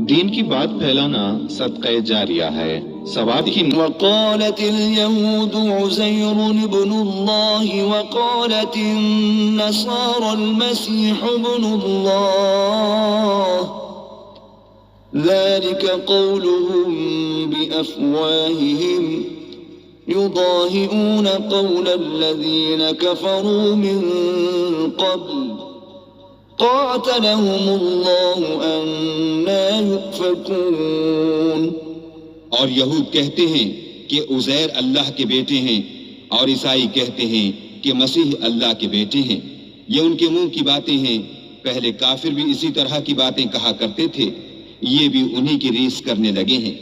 دین کی بات پھیلانا صدقہ جاریہ ہے، ثواب کی وقالت اليهود عزير ابن الله وقالت النصارى المسيح ابن الله ذلك قولهم بأفواههم يضاهئون قول الذين كفروا من قبل قاتلهم الله أنا يؤفكون۔ اور یہود کہتے ہیں کہ عزیر اللہ کے بیٹے ہیں، اور عیسائی کہتے ہیں کہ مسیح اللہ کے بیٹے ہیں۔ یہ ان کے منہ کی باتیں ہیں، پہلے کافر بھی اسی طرح کی باتیں کہا کرتے تھے، یہ بھی انہی کی ریس کرنے لگے ہیں۔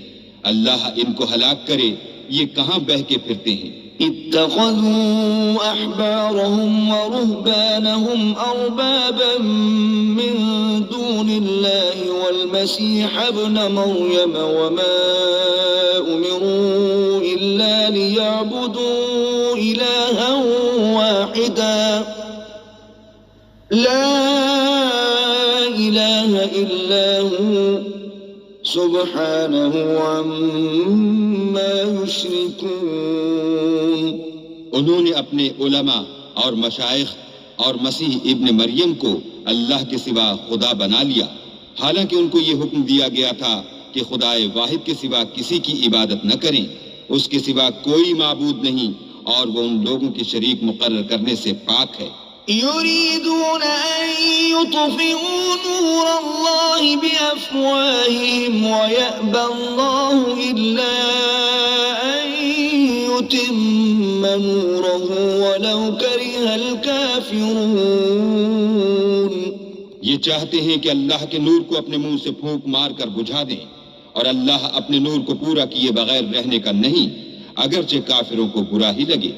اللہ ان کو ہلاک کرے، یہ کہاں بہہ کے پھرتے ہیں۔ اتخذوا أحبارهم ورهبانهم أربابا من دون الله والمسيح ابن مريم وما أمروا إلا ليعبدوا إلها واحدا لا إله إلا هو سبحانه عما يشركون۔ انہوں نے اپنے علماء اور مشائخ اور مسیح ابن مریم کو اللہ کے سوا خدا بنا لیا، حالانکہ ان کو یہ حکم دیا گیا تھا کہ خدائے واحد کے سوا کسی کی عبادت نہ کریں، اس کے سوا کوئی معبود نہیں، اور وہ ان لوگوں کے شریک مقرر کرنے سے پاک ہے۔ يريدون أن يطفئوا نور الله بأفواههم ويأبى الله إلا أن يتم نوره ولو كره الكافرون۔ یہ چاہتے ہیں کہ اللہ کے نور کو اپنے منہ سے پھونک مار کر بجھا دیں، اور اللہ اپنے نور کو پورا کیے بغیر رہنے کا نہیں، اگرچہ کافروں کو برا ہی لگے۔